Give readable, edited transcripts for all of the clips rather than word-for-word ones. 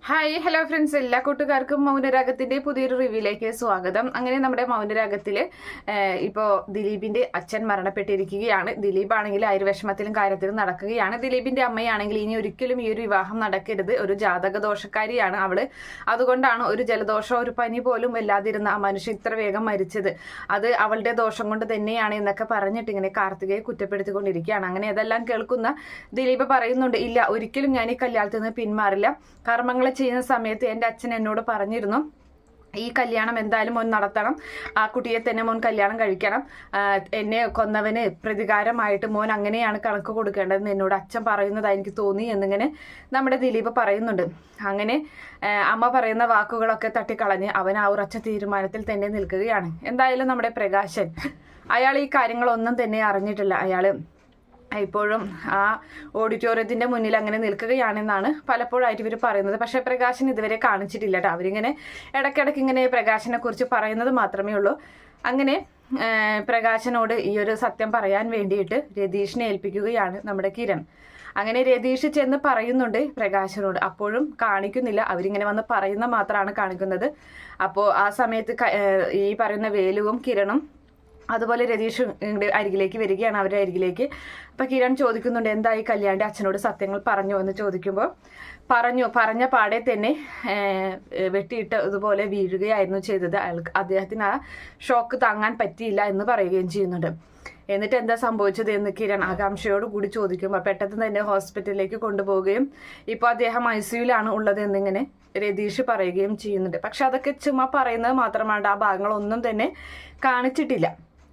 Hi hello friends, എല്ലാ കൂട്ടുകാർക്കും മൗനരാഗത്തിന്റെ പുതിയൊരു റിവ്യൂയിലേക്ക് സ്വാഗതം. അങ്ങനെ നമ്മുടെ മൗനരാഗത്തില് ഇപ്പോൾ ദിലീപിന്റെ അച്ഛൻ മരണപ്പെട്ടിരിക്കുകയാണ്. ദിലീപ് ആണെങ്കിൽ വിഷമത്തിലും കാര്യത്തിലും നടക്കുകയാണ്. ദിലീപിന്റെ അമ്മയാണെങ്കിൽ ഇനി ഒരിക്കലും ഈ ഒരു വിവാഹം നടക്കരുത്, ഒരു ജാതക ദോഷക്കാരിയാണ് അവള്, അതുകൊണ്ടാണ് ഒരു ജലദോഷം ഒരു പനി പോലും വല്ലാതിരുന്ന ആ മനുഷ്യൻ ഇത്ര വേഗം മരിച്ചത്, അത് അവളുടെ ദോഷം കൊണ്ട് തന്നെയാണ് എന്നൊക്കെ പറഞ്ഞിട്ട് ഇങ്ങനെ കാർത്തികയെ കുറ്റപ്പെടുത്തിക്കൊണ്ടിരിക്കുകയാണ്. അങ്ങനെ അതെല്ലാം കേൾക്കുന്ന ദിലീപ് പറയുന്നുണ്ട്, ഇല്ല ഒരിക്കലും ഞാൻ ഈ കല്യാണത്തിൽ നിന്ന് പിന്മാറില്ല. കർമ്മങ്ങൾ ചെയ്യുന്ന സമയത്ത് എൻ്റെ അച്ഛൻ എന്നോട് പറഞ്ഞിരുന്നു, ഈ കല്യാണം എന്തായാലും മോൻ നടത്തണം, ആ കുട്ടിയെ തന്നെ മോൻ കല്യാണം കഴിക്കണം, എന്നെ കൊന്നവന് പ്രതികാരമായിട്ട് മോൻ അങ്ങനെയാണ് കണക്ക് കൊടുക്കേണ്ടതെന്ന് എന്നോട് അച്ഛൻ പറയുന്നതായി എനിക്ക് തോന്നി എന്നിങ്ങനെ നമ്മുടെ ദിലീപ് പറയുന്നുണ്ട്. അങ്ങനെ അമ്മ പറയുന്ന വാക്കുകളൊക്കെ തട്ടിക്കളഞ്ഞ് അവൻ ആ ഉറച്ച തീരുമാനത്തിൽ തന്നെ നിൽക്കുകയാണ്. എന്തായാലും നമ്മുടെ പ്രകാശൻ അയാൾ ഈ കാര്യങ്ങളൊന്നും തന്നെ അറിഞ്ഞിട്ടില്ല. അയാൾ ഇപ്പോഴും ആ ഓഡിറ്റോറിയത്തിന്റെ മുന്നിൽ അങ്ങനെ നിൽക്കുകയാണെന്നാണ് പലപ്പോഴായിട്ട് ഇവർ പറയുന്നത്. പക്ഷെ പ്രകാശൻ ഇതുവരെ കാണിച്ചിട്ടില്ല കേട്ടോ. അവരിങ്ങനെ ഇടയ്ക്കിടയ്ക്ക് ഇങ്ങനെ പ്രകാശനെ കുറിച്ച് പറയുന്നത് മാത്രമേ ഉള്ളൂ. അങ്ങനെ പ്രകാശനോട് ഈ ഒരു സത്യം പറയാൻ വേണ്ടിയിട്ട് രതീഷിനെ ഏൽപ്പിക്കുകയാണ് നമ്മുടെ കിരൺ. അങ്ങനെ രതീഷ് ചെന്ന് പറയുന്നുണ്ട് പ്രകാശനോട്, അപ്പോഴും കാണിക്കുന്നില്ല, അവരിങ്ങനെ വന്ന് പറയുന്ന മാത്രമാണ് കാണിക്കുന്നത്. അപ്പോൾ ആ സമയത്ത് ഈ പറയുന്ന വേലുവും കിരണും അതുപോലെ രതീഷ് അരികിലേക്ക് വരികയാണ്, അവരുടെ അരികിലേക്ക്. അപ്പൊ കിരൺ ചോദിക്കുന്നുണ്ട്, എന്തായി കല്യാണിന്റെ അച്ഛനോട് സത്യങ്ങൾ പറഞ്ഞു എന്ന് ചോദിക്കുമ്പോൾ പറഞ്ഞ പാടെ തന്നെ വെട്ടിയിട്ട് ഇതുപോലെ വീഴുകയായിരുന്നു ചെയ്തത്. അദ്ദേഹത്തിന് ആ ഷോക്ക് താങ്ങാൻ പറ്റിയില്ല എന്ന് പറയുകയും ചെയ്യുന്നുണ്ട്. എന്നിട്ട് എന്താ സംഭവിച്ചത് എന്ന് കിരൺ ആകാംക്ഷയോട് കൂടി ചോദിക്കുമ്പോൾ പെട്ടെന്ന് തന്നെ ഹോസ്പിറ്റലിലേക്ക് കൊണ്ടുപോവുകയും ഇപ്പോൾ അദ്ദേഹം ICUലാണ് ഉള്ളത് എന്നിങ്ങനെ രതീഷ് പറയുകയും ചെയ്യുന്നുണ്ട്. പക്ഷെ അതൊക്കെ ചുമ്മാ പറയുന്നത് മാത്രമാണ്, ആ ഭാഗങ്ങളൊന്നും തന്നെ കാണിച്ചിട്ടില്ല.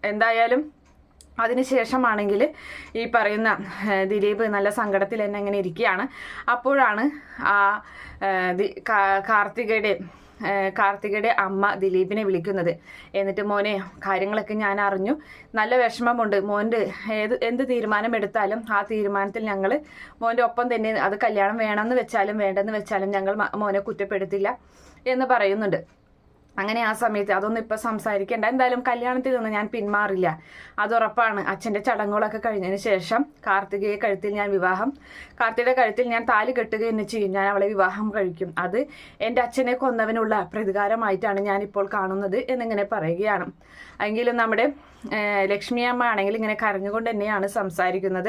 എന്തായാലും അതിനുശേഷമാണെങ്കിൽ ഈ പറയുന്ന ദിലീപ് നല്ല സങ്കടത്തിൽ തന്നെ അങ്ങനെ ഇരിക്കുകയാണ്. അപ്പോഴാണ് ആ കാർത്തികയുടെ അമ്മ ദിലീപിനെ വിളിക്കുന്നത്. എന്നിട്ട് മോനെ, കാര്യങ്ങളൊക്കെ ഞാൻ അറിഞ്ഞു, നല്ല വിഷമമുണ്ട്, മോൻ്റെ എന്ത് തീരുമാനം എടുത്താലും ആ തീരുമാനത്തിൽ ഞങ്ങൾ മോൻ്റെ ഒപ്പം തന്നെ, അത് കല്യാണം വേണമെന്ന് വെച്ചാലും വേണ്ടെന്ന് വെച്ചാലും ഞങ്ങൾ മോനെ കുറ്റപ്പെടുത്തില്ല എന്ന് പറയുന്നുണ്ട്. അങ്ങനെ ആ സമയത്ത് അതൊന്നും ഇപ്പം സംസാരിക്കേണ്ട, എന്തായാലും കല്യാണത്തിൽ നിന്ന് ഞാൻ പിന്മാറില്ല, അതുറപ്പാണ്. അച്ഛൻ്റെ ചടങ്ങുകളൊക്കെ കഴിഞ്ഞതിന് ശേഷം കാർത്തികയുടെ കഴുത്തിൽ ഞാൻ താലി കെട്ടുക തന്നെ ചെയ്യും, ഞാൻ അവളെ വിവാഹം കഴിക്കും, അത് എൻ്റെ അച്ഛനെ കൊന്നവനുള്ള പ്രതികാരമായിട്ടാണ് ഞാനിപ്പോൾ കാണുന്നത് എന്നിങ്ങനെ പറയുകയാണ്. എങ്കിലും നമ്മുടെ ലക്ഷ്മി അമ്മ ആണെങ്കിൽ ഇങ്ങനെ കരഞ്ഞുകൊണ്ട് തന്നെയാണ് സംസാരിക്കുന്നത്.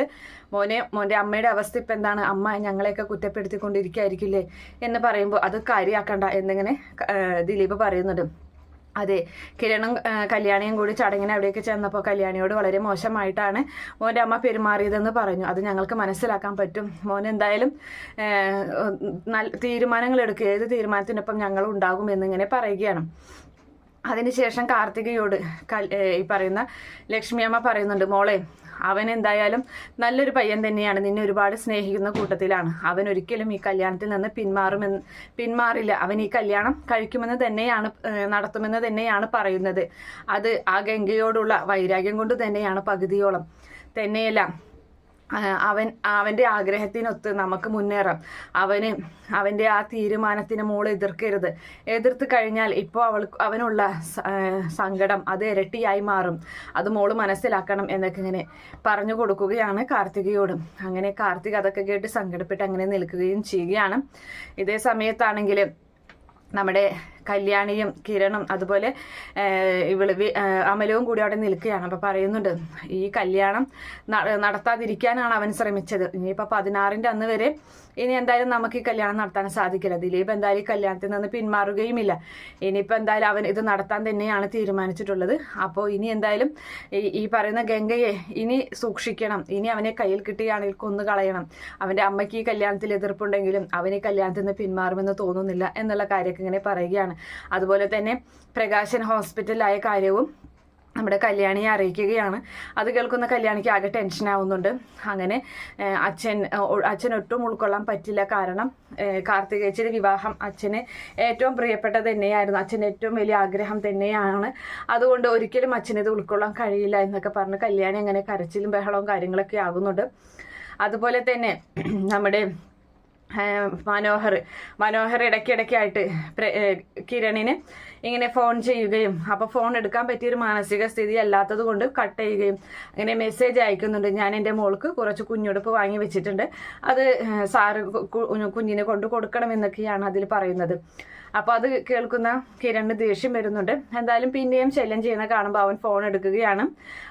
മോൻ്റെ അമ്മയുടെ അവസ്ഥ ഇപ്പം എന്താണ്, അമ്മ ഞങ്ങളെയൊക്കെ കുറ്റപ്പെടുത്തിക്കൊണ്ടിരിക്കുകയായിരിക്കില്ലേ എന്ന് പറയുമ്പോൾ അത് കാര്യമാക്കണ്ട എന്നിങ്ങനെ ദിലീപ് പറയുന്നുണ്ട്. അതെ, കിരണും കല്യാണിയും കൂടി ചടങ്ങിന് അവിടേക്ക് ചെന്നപ്പോൾ കല്യാണിയോട് വളരെ മോശമായിട്ടാണ് മോൻ്റെ അമ്മ പെരുമാറിയതെന്ന് പറഞ്ഞു. അത് ഞങ്ങൾക്ക് മനസ്സിലാക്കാൻ പറ്റും. മോൻ എന്തായാലും നല്ല തീരുമാനങ്ങൾ എടുക്കുക, ഏത് തീരുമാനത്തിനൊപ്പം ഞങ്ങൾ ഉണ്ടാകും എന്നിങ്ങനെ പറയുകയാണ്. അതിനുശേഷം കാർത്തികയോട് ഈ പറയുന്ന ലക്ഷ്മി അമ്മ പറയുന്നുണ്ട്, മോളെ അവൻ എന്തായാലും നല്ലൊരു പയ്യൻ തന്നെയാണ്, നിന്നെ ഒരുപാട് സ്നേഹിക്കുന്ന കൂട്ടത്തിലാണ്, അവൻ ഒരിക്കലും ഈ കല്യാണത്തിൽ നിന്ന് പിന്മാറില്ല, അവൻ ഈ കല്യാണം കഴിക്കുമെന്ന് തന്നെയാണ്, നടത്തുമെന്ന് തന്നെയാണ് പറയുന്നത്. അത് ആ ഗംഗയോടുള്ള വൈരാഗ്യം കൊണ്ട് തന്നെയാണ് പകുതിയോളം. തന്നെയല്ല, അവൻ്റെ ആഗ്രഹത്തിനൊത്ത് നമുക്ക് മുന്നേറാം, അവൻ്റെ ആ തീരുമാനത്തിന് മോൾ എതിർക്കരുത്, എതിർത്ത് കഴിഞ്ഞാൽ ഇപ്പോൾ അവനുള്ള സങ്കടം അത് ഇരട്ടിയായി മാറും, അത് മോള് മനസ്സിലാക്കണം എന്നൊക്കെ ഇങ്ങനെ പറഞ്ഞു കൊടുക്കുകയാണ് കാർത്തികയോടും. അങ്ങനെ കാർത്തിക അതൊക്കെ കേട്ട് സങ്കടപ്പെട്ട് അങ്ങനെ നിൽക്കുകയും ചെയ്യുകയാണ്. ഇതേ സമയത്താണെങ്കിൽ നമ്മുടെ കല്യാണിയും കിരണും അതുപോലെ അമലവും കൂടി അവിടെ നിൽക്കുകയാണ്. അപ്പോൾ പറയുന്നുണ്ട്, ഈ കല്യാണം നടത്താതിരിക്കാനാണ് അവൻ ശ്രമിച്ചത്, ഇനിയിപ്പോൾ 16-ന്റെ അന്ന് വരെ ഇനി എന്തായാലും നമുക്ക് ഈ കല്യാണം നടത്താൻ സാധിക്കില്ല, ദിലീപ് എന്തായാലും ഈ കല്യാണത്തിൽ നിന്ന് പിന്മാറുകയുമില്ല, ഇനിയിപ്പോൾ എന്തായാലും അവൻ ഇത് നടത്താൻ തന്നെയാണ് തീരുമാനിച്ചിട്ടുള്ളത്. അപ്പോൾ ഇനി എന്തായാലും ഈ പറയുന്ന ഗംഗയെ ഇനി സൂക്ഷിക്കണം, ഇനി അവനെ കയ്യിൽ കിട്ടുകയാണെങ്കിൽ കൊന്നു കളയണം, അവൻ്റെ അമ്മയ്ക്ക് ഈ കല്യാണത്തിൽ എതിർപ്പുണ്ടെങ്കിലും അവൻ ഈ കല്യാണത്തിൽ നിന്ന് പിന്മാറുമെന്ന് തോന്നുന്നില്ല എന്നുള്ള കാര്യമൊക്കെ ഇങ്ങനെ പറയുകയാണ്. അതുപോലെ തന്നെ പ്രകാശൻ ഹോസ്പിറ്റലിലായ കാര്യവും നമ്മുടെ കല്യാണിയെ അറിയിക്കുകയാണ്. അത് കേൾക്കുന്ന കല്യാണിക്ക് ആകെ ടെൻഷനാവുന്നുണ്ട്. അങ്ങനെ അച്ഛൻ ഒട്ടും ഉൾക്കൊള്ളാൻ പറ്റില്ല, കാരണം കാർത്തികേച്ചിയുടെ വിവാഹം അച്ഛന് ഏറ്റവും പ്രിയപ്പെട്ടത് തന്നെയായിരുന്നു, അച്ഛൻ്റെ ഏറ്റവും വലിയ ആഗ്രഹം തന്നെയാണ്, അതുകൊണ്ട് ഒരിക്കലും അച്ഛനിത് ഉൾക്കൊള്ളാൻ കഴിയില്ല എന്നൊക്കെ പറഞ്ഞ് കല്യാണി അങ്ങനെ കരച്ചിലും ബഹളവും കാര്യങ്ങളൊക്കെ ആകുന്നുണ്ട്. അതുപോലെ തന്നെ നമ്മുടെ മനോഹർ ഇടയ്ക്കിടയ്ക്കായിട്ട് കിരണിന് ഇങ്ങനെ ഫോൺ ചെയ്യുകയും അപ്പോൾ ഫോൺ എടുക്കാൻ പറ്റിയൊരു മാനസിക സ്ഥിതി അല്ലാത്തത് കൊണ്ട് കട്ട് ചെയ്യുകയും അങ്ങനെ മെസ്സേജ് അയക്കുന്നുണ്ട്. ഞാൻ എൻ്റെ മോൾക്ക് കുറച്ച് കുഞ്ഞുടുപ്പ് വാങ്ങി വെച്ചിട്ടുണ്ട്, അത് സാറ് കുഞ്ഞിനെ കൊണ്ട് കൊടുക്കണമെന്നൊക്കെയാണ് അതിൽ പറയുന്നത്. അപ്പോൾ അത് കേൾക്കുന്ന കിരണിന് ദേഷ്യം വരുന്നുണ്ട്. എന്തായാലും പിന്നെയും ശല്യം ചെയ്യുന്ന കാണുമ്പോൾ അവൻ ഫോൺ എടുക്കുകയാണ്.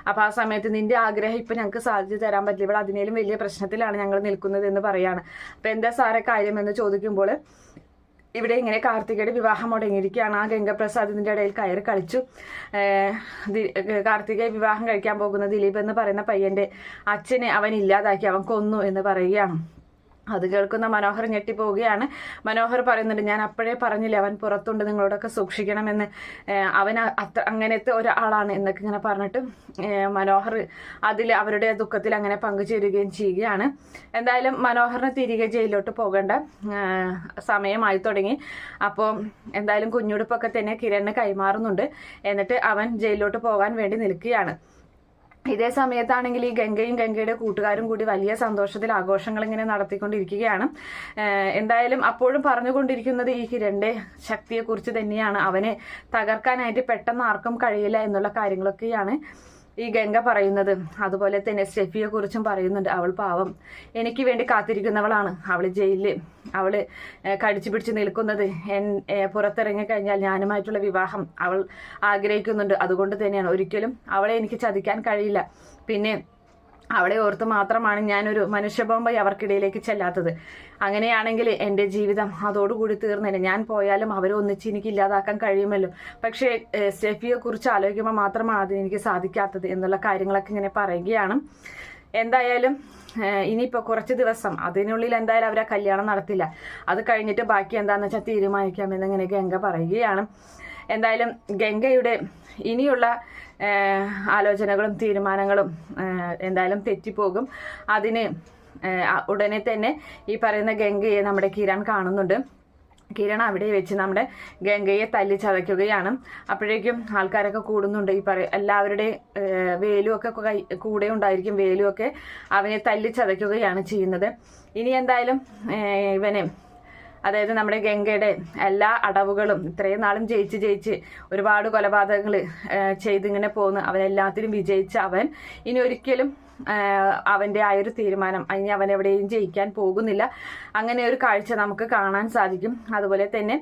അപ്പോൾ ആ സമയത്ത് നിന്റെ ആഗ്രഹം ഇപ്പം ഞങ്ങൾക്ക് സാധിച്ചു തരാൻ പറ്റില്ല, ഇവിടെ അതിനേലും വലിയ പ്രശ്നത്തിലാണ് ഞങ്ങൾ നിൽക്കുന്നത് എന്ന് പറയാണ്. അപ്പോൾ എന്താ സാറെ കാര്യം എന്ന് ചോദിക്കുമ്പോൾ ഇവിടെ ഇങ്ങനെ കാർത്തികയുടെ വിവാഹം മുടങ്ങിയിരിക്കുകയാണ്. ആ ഗംഗപ്രസാദ് ഇതിൻ്റെ ഇടയിൽ കയറി കളിച്ചു. കാർത്തികയെ വിവാഹം കഴിക്കാൻ പോകുന്ന ദിലീപ് എന്ന് പറയുന്ന പയ്യൻ്റെ അച്ഛനെ അവൻ ഇല്ലാതാക്കി, അവൻ കൊന്നു എന്ന് പറയുകയാണ്. അത് കേൾക്കുന്ന മനോഹർ ഞെട്ടിപ്പോവുകയാണ്. മനോഹർ പറയുന്നുണ്ട്, ഞാൻ അപ്പോഴേ പറഞ്ഞില്ലേ അവൻ പുറത്തുണ്ട്, നിങ്ങളോടൊക്കെ സൂക്ഷിക്കണമെന്ന്, അവൻ അങ്ങനത്തെ ഒരാളാണ് എന്നൊക്കെ ഇങ്ങനെ പറഞ്ഞിട്ട് മനോഹർ അവരുടെ ദുഃഖത്തിൽ അങ്ങനെ പങ്കുചേരുകയും ചെയ്യുകയാണ്. എന്തായാലും മനോഹറിന് തിരികെ ജയിലിലോട്ട് പോകേണ്ട സമയമായി തുടങ്ങി. അപ്പോൾ എന്തായാലും കുഞ്ഞുടുപ്പൊക്കെ തന്നെ കിരണിന് കൈമാറുന്നുണ്ട്. എന്നിട്ട് അവൻ ജയിലിലോട്ട് പോകാൻ വേണ്ടി നിൽക്കുകയാണ്. ഇതേ സമയത്താണെങ്കിൽ ഈ ഗംഗയും ഗംഗയുടെ കൂട്ടുകാരും കൂടി വലിയ സന്തോഷത്തിൽ ആഘോഷങ്ങൾ ഇങ്ങനെ നടത്തിക്കൊണ്ടിരിക്കുകയാണ്. എന്തായാലും അപ്പോഴും പറഞ്ഞുകൊണ്ടിരിക്കുന്നത് ഈ കിരണിന്റെ ശക്തിയെക്കുറിച്ച് തന്നെയാണ്. അവനെ തകർക്കാനായിട്ട് പെട്ടെന്ന് ആർക്കും കഴിയില്ല എന്നുള്ള കാര്യങ്ങളൊക്കെയാണ് ഈ ഗംഗ പറയുന്നത്. അതുപോലെ തന്നെ സ്റ്റെഫിയെ കുറിച്ചും പറയുന്നുണ്ട്. അവൾ പാവം, എനിക്ക് വേണ്ടി കാത്തിരിക്കുന്നവളാണ്. അവൾ ജയിലിൽ അവള് കടിച്ചു പിടിച്ച് നിൽക്കുന്നത് പുറത്തിറങ്ങി കഴിഞ്ഞാൽ ഞാനുമായിട്ടുള്ള വിവാഹം അവൾ ആഗ്രഹിക്കുന്നുണ്ട്. അതുകൊണ്ട് തന്നെയാണ് ഒരിക്കലും അവളെ എനിക്ക് ചതിക്കാൻ കഴിയില്ല. പിന്നെ അവളെ ഓർത്ത് മാത്രമാണ് ഞാനൊരു മനുഷ്യബോംബായി അവർക്കിടയിലേക്ക് ചെല്ലാത്തത്. അങ്ങനെയാണെങ്കിൽ എൻ്റെ ജീവിതം അതോടുകൂടി തീർന്നേനെ. ഞാൻ പോയാലും അവരെ ഒന്നിച്ച് എനിക്ക് ഇല്ലാതാക്കാൻ കഴിയുമല്ലോ. പക്ഷേ സ്റ്റെഫിയെ കുറിച്ച് ആലോചിക്കുമ്പോൾ മാത്രമാണ് അതിനെനിക്ക് സാധിക്കാത്തത് എന്നുള്ള കാര്യങ്ങളൊക്കെ ഇങ്ങനെ പറയുകയാണ്. എന്തായാലും ഇനിയിപ്പോൾ കുറച്ച് ദിവസം അതിനുള്ളിൽ എന്തായാലും അവരെ കല്യാണം നടത്തില്ല. അത് കഴിഞ്ഞിട്ട് ബാക്കി എന്താണെന്ന് വെച്ചാൽ തീരുമാനിക്കാമെന്നിങ്ങനെ ഗംഗ പറയുകയാണ്. എന്തായാലും ഗംഗയുടെ ഇനിയുള്ള ആലോചനകളും തീരുമാനങ്ങളും എന്തായാലും തെറ്റിപ്പോകും. അതിന് ഉടനെ തന്നെ ഈ പറയുന്ന ഗംഗയെ നമ്മുടെ കിരൺ കാണുന്നുണ്ട്. കിരൺ അവിടെ വെച്ച് നമ്മുടെ ഗംഗയെ തല്ലി ചതയ്ക്കുകയാണ്. അപ്പോഴേക്കും ആൾക്കാരൊക്കെ കൂടുന്നുണ്ട്. ഈ എല്ലാവരുടെ വേലുമൊക്കെ കൂടെ ഉണ്ടായിരിക്കും. വേലുമൊക്കെ അവനെ തല്ലി ചതയ്ക്കുകയാണ് ചെയ്യുന്നത്. ഇനി എന്തായാലും ഇവനെ, അതായത് നമ്മുടെ ഗംഗയുടെ എല്ലാ അടവുകളും ഇത്രയും നാളും ജയിച്ച് ഒരുപാട് കൊലപാതകങ്ങൾ ചെയ്തിങ്ങനെ പോകുന്നു. അവനെല്ലാത്തിലും വിജയിച്ച അവൻ ഇനി ഒരിക്കലും അവൻ്റെ ആ ഒരു തീരുമാനം, ഇനി അവൻ എവിടെയും ജയിക്കാൻ പോകുന്നില്ല. അങ്ങനെ ഒരു കാഴ്ച നമുക്ക് കാണാൻ സാധിക്കും. അതുപോലെ തന്നെ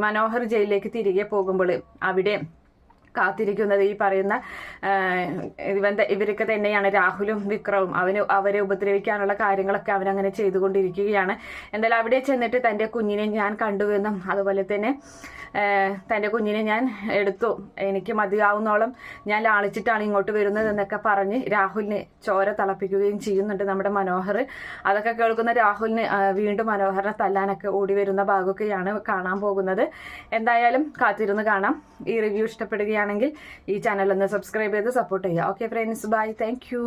മനോഹർ ജയിലിലേക്ക് തിരികെ പോകുമ്പോൾ അവിടെ കാത്തിരിക്കുന്നത് ഈ പറയുന്ന ഇവരൊക്കെ തന്നെയാണ്. രാഹുലും വിക്രവും അവരെ ഉപദ്രവിക്കാനുള്ള കാര്യങ്ങളൊക്കെ അവനങ്ങനെ ചെയ്തുകൊണ്ടിരിക്കുകയാണ്. എന്തായാലും അവിടെ ചെന്നിട്ട് തൻ്റെ കുഞ്ഞിനെ ഞാൻ കണ്ടുവെന്നും അതുപോലെ തന്നെ തൻ്റെ കുഞ്ഞിനെ ഞാൻ എടുത്തു, എനിക്ക് മതിയാവുന്നോളം ഞാൻ ലാളിച്ചിട്ടാണ് ഇങ്ങോട്ട് വരുന്നതെന്നൊക്കെ പറഞ്ഞ് രാഹുലിന് ചോര തിളപ്പിക്കുകയും ചെയ്യുന്നുണ്ട് നമ്മുടെ മനോഹർ. അതൊക്കെ കേൾക്കുന്ന രാഹുലിന് വീണ്ടും മനോഹറിനെ തല്ലാനൊക്കെ ഓടി വരുന്ന ഭാഗമൊക്കെയാണ് കാണാൻ പോകുന്നത്. എന്തായാലും കാത്തിരുന്ന് കാണാം. ഈ റിവ്യൂ ഇഷ്ടപ്പെടുകയാണെങ്കിൽ ഈ ചാനൽ ഒന്ന് സബ്സ്ക്രൈബ് ചെയ്ത് സപ്പോർട്ട് ചെയ്യുക. Okay friends, bye, thank U.